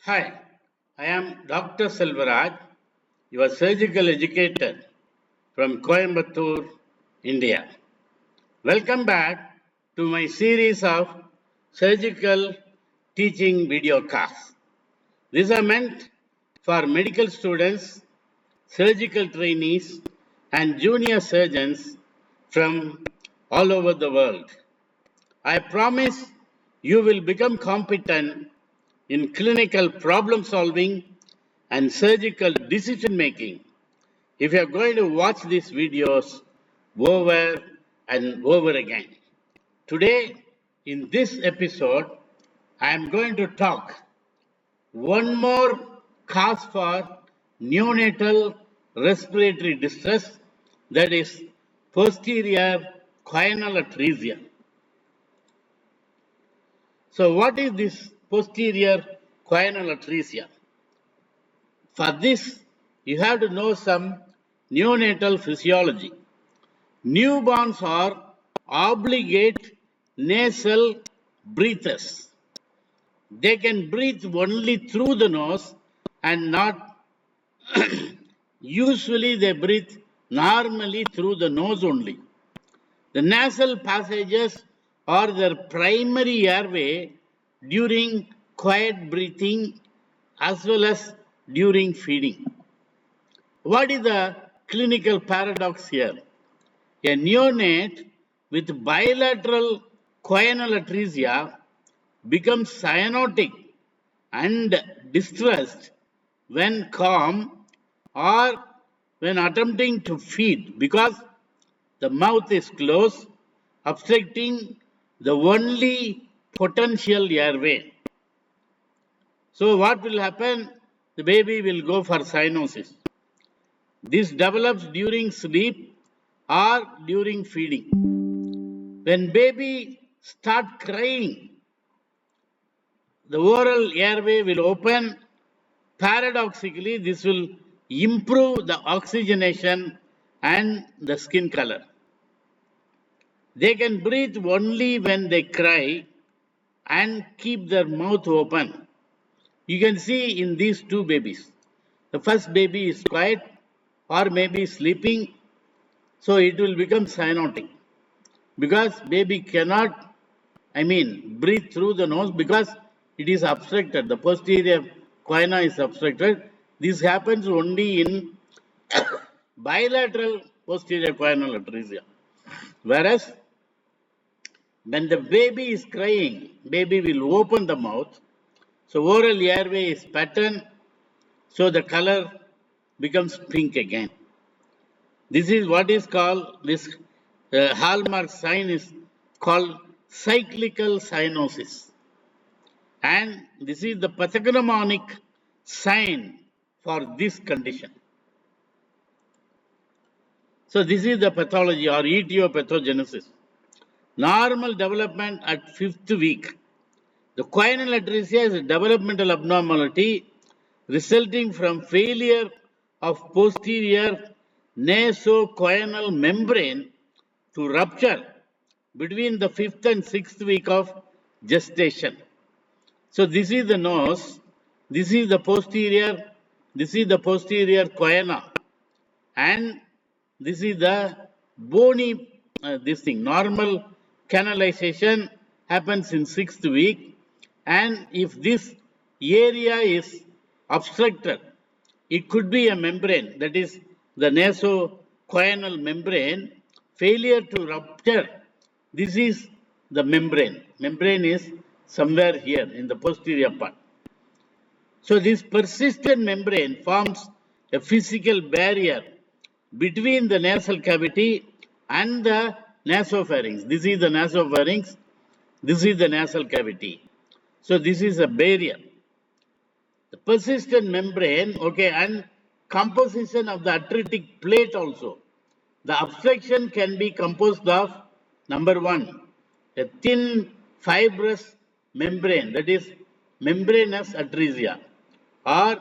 Hi, I am Dr. Selvaraj, your surgical educator from Coimbatore, India. Welcome back to my series of surgical teaching video class. These are meant for medical students, surgical trainees, and junior surgeons from all over the world. I promise you will become competent in clinical problem solving and surgical decision making if you are going to watch these videos over and over again. Today, in this episode, I am going to talk one more cause for neonatal respiratory distress, that is posterior choanal atresia. So, what is this posterior choanal atresia? For this, you have to know some neonatal physiology. Newborns are obligate nasal breathers. They can breathe only through the nose and not usually they breathe normally through the nose only. The nasal passages are their primary airway during quiet breathing as well as during feeding. What is the clinical paradox here? A neonate with bilateral choanal atresia becomes cyanotic and distressed when calm or when attempting to feed because the mouth is closed, obstructing the only potential airway. So, what will happen? The baby will go for cyanosis. This develops during sleep or during feeding. When baby start crying, the oral airway will open. Paradoxically, this will improve the oxygenation and the skin color. They can breathe only when they cry and keep their mouth open. You can see in these two babies. The first baby is quiet or maybe sleeping, so it will become cyanotic because baby cannot, breathe through the nose because it is obstructed. The posterior choana is obstructed. This happens only in bilateral posterior choanal atresia. Whereas when the baby is crying, baby will open the mouth. So oral airway is patterned, so the color becomes pink again. This is what is called, this hallmark sign is called cyclical cyanosis. And this is the pathognomonic sign for this condition. So this is the pathology or etiopathogenesis. Normal development at 5th week. The choanal atresia is a developmental abnormality resulting from failure of posterior nasochoanal membrane to rupture between the 5th and 6th week of gestation. So this is the nose, this is the posterior choana, and this is the bony, normal canalization happens in 6th week, and if this area is obstructed, it could be a membrane, that is the nasochoanal membrane, failure to rupture. This is the membrane. Membrane is somewhere here in the posterior part. So this persistent membrane forms a physical barrier between the nasal cavity and the nasopharynx. This is the nasopharynx. This is the nasal cavity. So this is a barrier. The persistent membrane, okay, and composition of the atretic plate also. The obstruction can be composed of, number one, a thin fibrous membrane, that is membranous atresia, or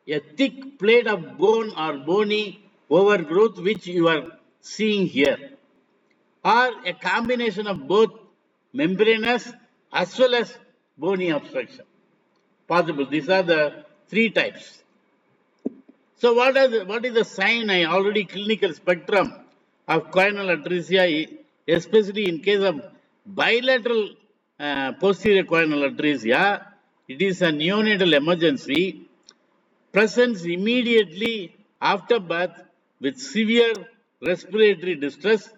a thick plate of bone or bony overgrowth which you are seeing here, or a combination of both membranous as well as bony obstruction. possible. These are the three types. So what is the sign? I already clinical spectrum of choanal atresia, especially in case of bilateral posterior choanal atresia. It is a neonatal emergency, presents immediately after birth with severe respiratory distress.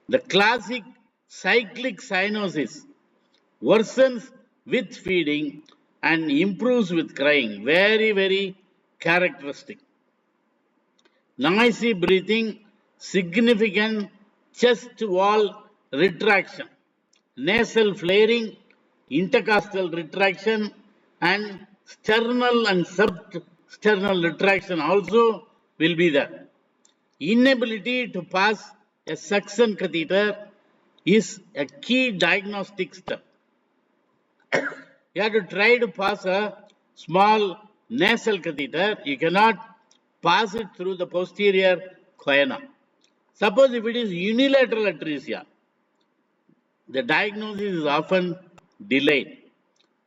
The classic cyclic cyanosis worsens with feeding and improves with crying. Very, very characteristic. Noisy breathing, significant chest wall retraction, nasal flaring, intercostal retraction, and sternal and substernal retraction also will be there. Inability to pass a suction catheter is a key diagnostic step. You have to try to pass a small nasal catheter. You cannot pass it through the posterior choana. Suppose if it is unilateral atresia, the diagnosis is often delayed.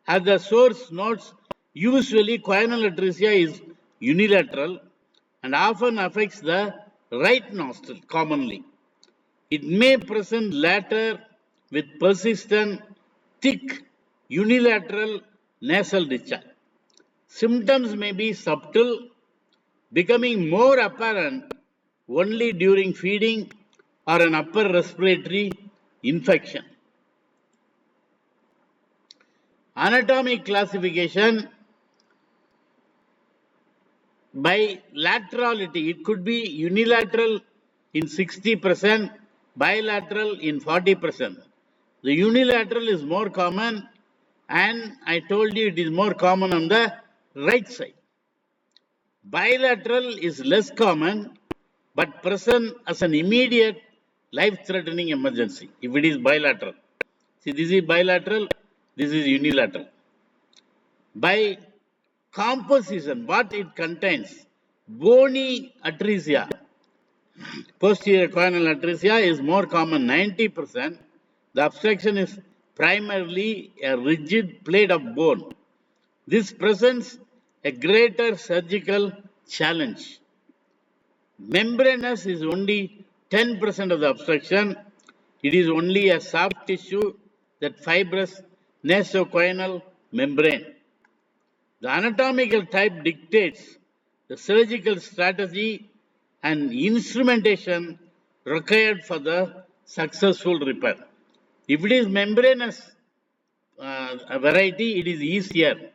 As the source notes, usually choanal atresia is unilateral and often affects the right nostril commonly. It may present later with persistent, thick, unilateral nasal discharge. Symptoms may be subtle, becoming more apparent only during feeding or an upper respiratory infection. Anatomic classification by laterality, it could be unilateral in 60%, bilateral in 40%. The unilateral is more common, and I told you it is more common on the right side. Bilateral is less common, but present as an immediate life-threatening emergency if it is bilateral. See, this is bilateral, this is unilateral. By composition, what it contains, bony atresia, posterior choanal atresia is more common, 90%. The obstruction is primarily a rigid plate of bone. This presents a greater surgical challenge. Membranous is only 10% of the obstruction. It is only a soft tissue, that fibrous nasochoanal membrane. The anatomical type dictates the surgical strategy and instrumentation required for the successful repair. If it is membranous variety, it is easier.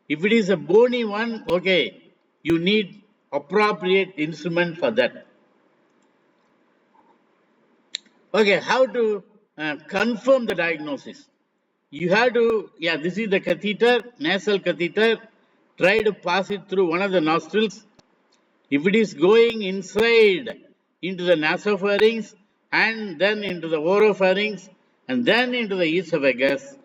If it is a bony one, okay, you need appropriate instrument for that. Okay, how to confirm the diagnosis? You have to, yeah, this is the catheter, nasal catheter. Try to pass it through one of the nostrils. If it is going inside into the nasopharynx and then into the oropharynx and then into the esophagus,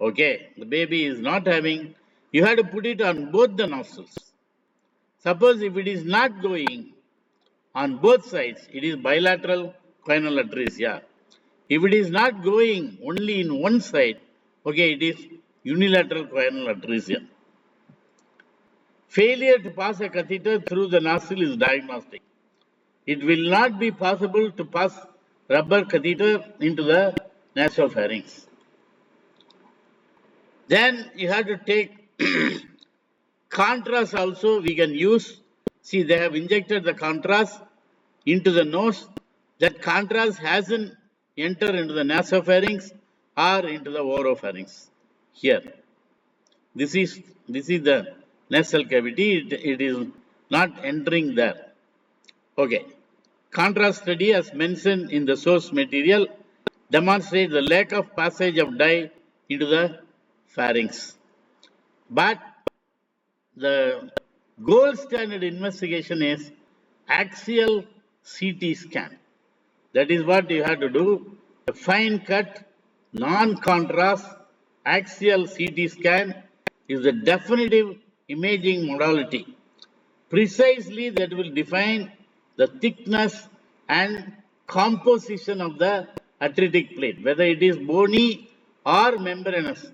okay, the baby is not having, you have to put it on both the nostrils. Suppose if it is not going on both sides, it is bilateral choanal atresia. If it is not going only in one side, okay, it is unilateral choanal atresia. Failure to pass a catheter through the nostril is diagnostic. It will not be possible to pass rubber catheter into the nasopharynx. Then you have to take contrast also we can use. See, they have injected the contrast into the nose. That contrast hasn't entered into the nasopharynx or into the oropharynx. Here, this is the nasal cavity. It is not entering there. Okay. Contrast study, as mentioned in the source material, demonstrates the lack of passage of dye into the pharynx. But the gold standard investigation is axial CT scan. That is what you have to do. A fine cut, non-contrast axial CT scan is the definitive imaging modality. Precisely that will define the thickness and composition of the atretic plate, whether it is bony or membranous.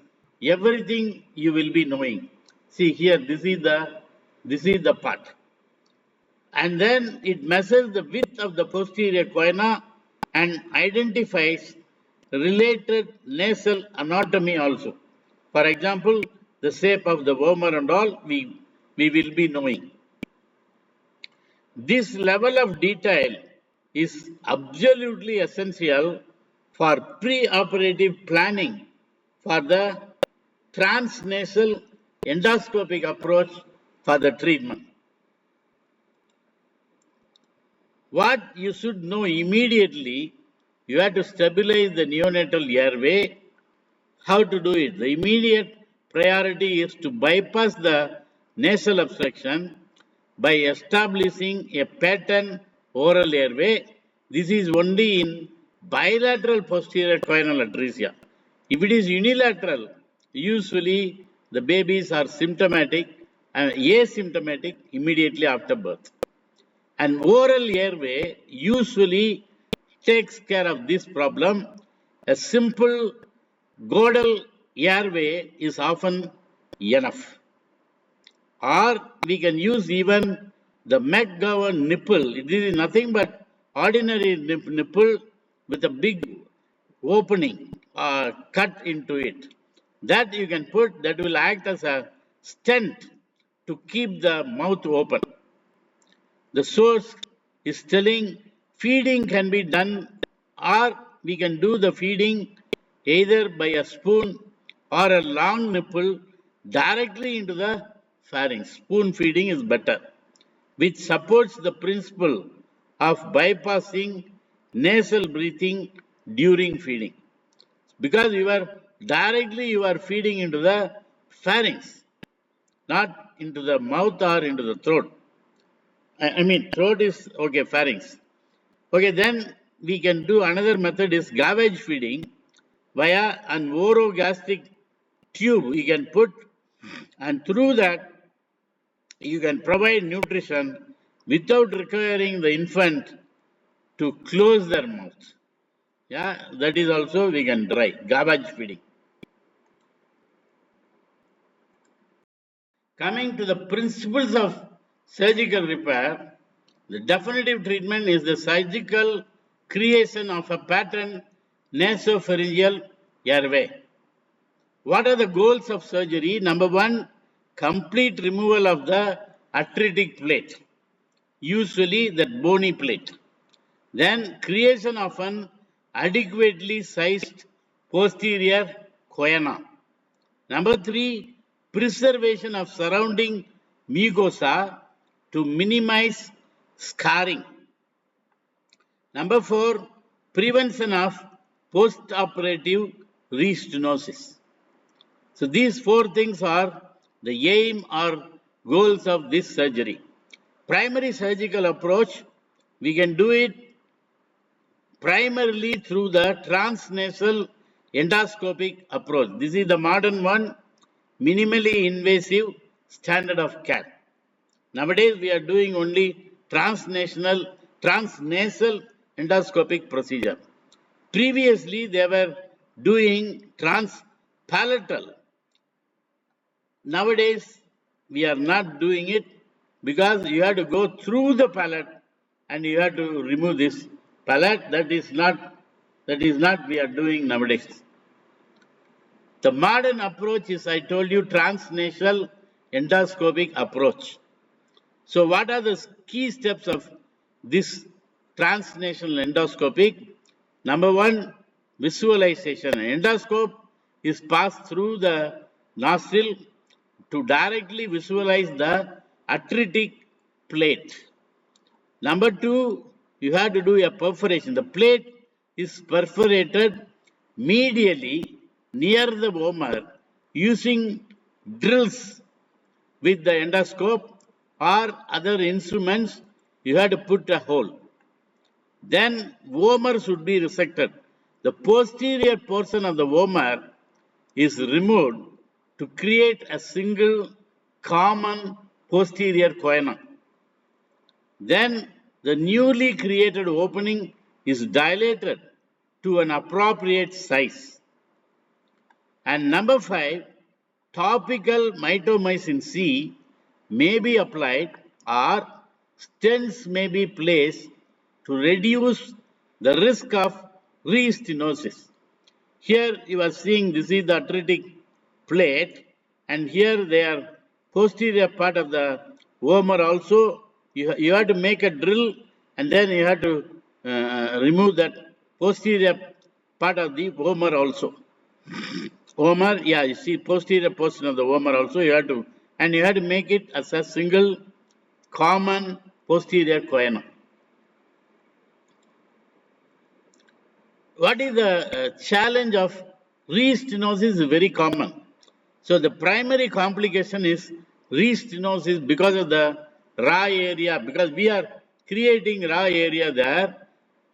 Everything you will be knowing. See here, this is the part. And then it measures the width of the posterior choana and identifies related nasal anatomy also. For example, the shape of the wormer and all we will be knowing. This level of detail is absolutely essential for pre-operative planning for the transnasal endoscopic approach for the treatment. What you should know immediately, you have to stabilize the neonatal airway. How to do it? The immediate priority is to bypass the nasal obstruction by establishing a pattern oral airway. This is only in bilateral posterior choanal atresia. If it is unilateral, usually the babies are symptomatic and asymptomatic immediately after birth. An oral airway usually takes care of this problem. A simple Godal airway is often enough. Or we can use even the McGowan nipple. This is nothing but ordinary nipple with a big opening cut into it. That you can put, that will act as a stent to keep the mouth open. The source is telling feeding can be done, or we can do the feeding either by a spoon or a long nipple directly into the pharynx. Spoon feeding is better, which supports the principle of bypassing nasal breathing during feeding. Because you are feeding into the pharynx, not into the mouth or into the throat. I mean, throat is okay, pharynx. Okay, then we can do another method is gavage feeding via an orogastric tube you can put, and through that you can provide nutrition without requiring the infant to close their mouth. Yeah, that is also we can try gavage feeding. Coming to the principles of surgical repair, the definitive treatment is the surgical creation of a pattern nasopharyngeal airway. What are the goals of surgery? Number one, complete removal of the atretic plate, usually that bony plate. Then creation of an adequately sized posterior choana. Number three, preservation of surrounding mucosa to minimize scarring. Number four, prevention of post-operative restenosis. So these four things are the aim or goals of this surgery. Primary surgical approach, we can do it primarily through the transnasal endoscopic approach. This is the modern one, minimally invasive standard of care. Nowadays, we are doing only transnasal endoscopic procedure. Previously, they were doing transpalatal. Nowadays, we are not doing it because you have to go through the palate and you have to remove this palate. That is not we are doing nowadays. The modern approach is, I told you, transnasal endoscopic approach. So what are the key steps of this transnasal endoscopic? Number one, visualization. Endoscope is passed through the nostril to directly visualize the atretic plate. Number two, you have to do a perforation. The plate is perforated medially near the wormer using drills with the endoscope or other instruments. You have to put a hole. Then wormer should be resected. The posterior portion of the wormer is removed to create a single common posterior choana. Then the newly created opening is dilated to an appropriate size. And number five, topical mitomycin C may be applied or stents may be placed to reduce the risk of restenosis. Here you are seeing this is the atretic plate, and here they are posterior part of the vomer also. You have to make a drill, and then you have to remove that posterior part of the vomer also. Vomer, yeah, you see posterior portion of the vomer also you have to, and you have to make it as a single common posterior choana. What is the challenge of restenosis is very common. So the primary complication is restenosis because of the raw area, because we are creating raw area there.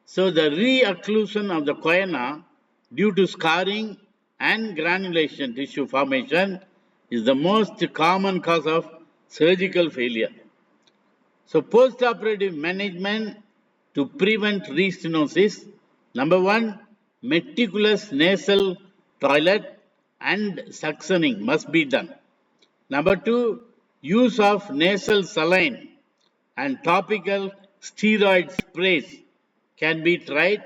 So the re-occlusion of the choana due to scarring and granulation tissue formation is the most common cause of surgical failure. So post-operative management to prevent restenosis, number one, meticulous nasal toilet and suctioning must be done. Number two, use of nasal saline and topical steroid sprays can be tried.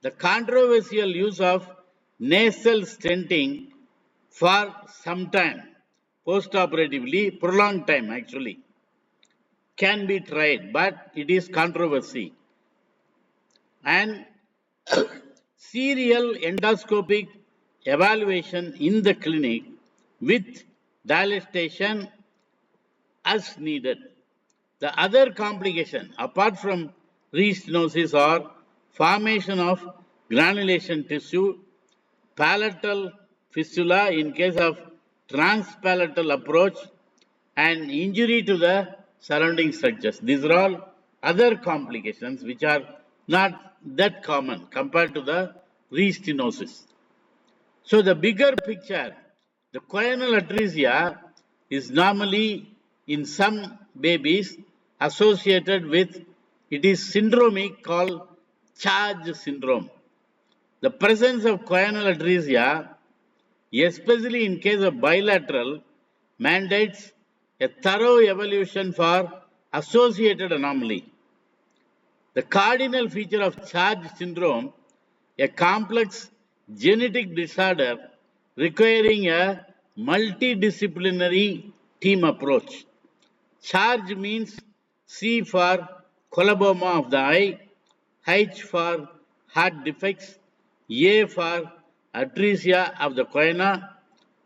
The controversial use of nasal stenting for some time, post-operatively, prolonged time actually, can be tried, but it is controversy. And serial endoscopic evaluation in the clinic with dilatation as needed. The other complication apart from restenosis are formation of granulation tissue, palatal fistula in case of transpalatal approach, and injury to the surrounding structures. These are all other complications which are not that common compared to the restenosis. So the bigger picture, the choanal atresia is normally in some babies associated with, it is syndromic called charge syndrome. The presence of choanal atresia, especially in case of bilateral, mandates a thorough evaluation for associated anomaly. The cardinal feature of charge syndrome, a complex genetic disorder requiring a multidisciplinary team approach. Charge means C for coloboma of the eye, H for heart defects, A for atresia of the choana,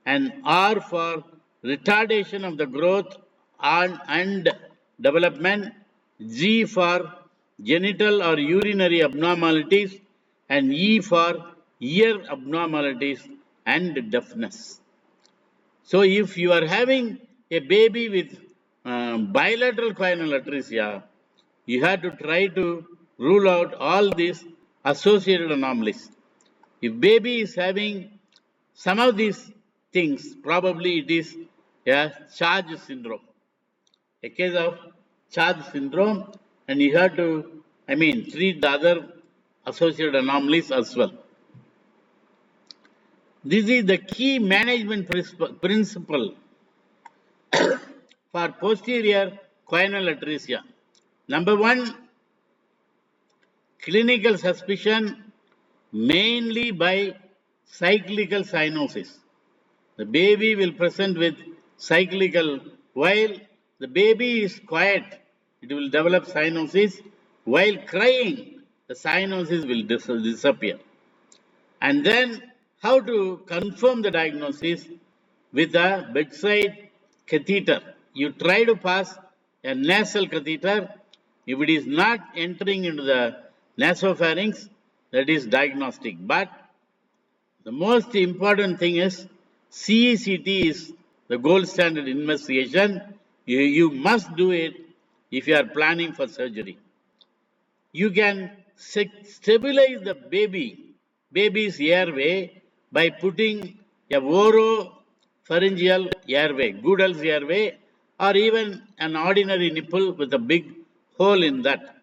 and R for retardation of the growth and development, G for genital or urinary abnormalities, and E for ear abnormalities and deafness. So if you are having a baby with bilateral choanal atresia, you have to try to rule out all these associated anomalies. If baby is having some of these things, probably it is a charge syndrome, a case of charge syndrome, and you have to, treat the other associated anomalies as well. This is the key management principle for posterior choanal atresia. Number one, clinical suspicion mainly by cyclical cyanosis. The baby will present with cyclical, while the baby is quiet, it will develop cyanosis. While crying, the cyanosis will disappear. And then how to confirm the diagnosis with a bedside catheter. You try to pass a nasal catheter. If it is not entering into the nasopharynx, that is diagnostic. But the most important thing is CECT is the gold standard investigation. You must do it if you are planning for surgery. You can stabilize the baby's airway by putting a oropharyngeal airway, Goodell's airway, or even an ordinary nipple with a big hole in that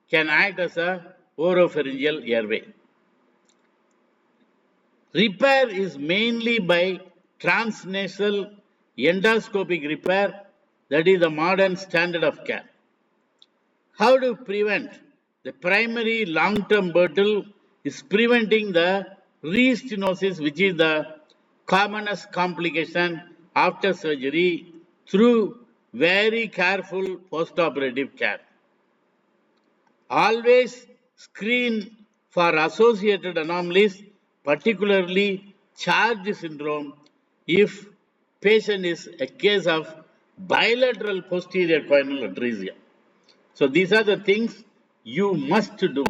can act as a oropharyngeal airway. Repair is mainly by transnasal endoscopic repair, that is the modern standard of care. How to prevent? The primary long-term battle is preventing the restenosis, which is the commonest complication after surgery, through very careful postoperative care. Always screen for associated anomalies, particularly charge syndrome, if patient is a case of bilateral posterior choanal atresia. So these are the things you must do.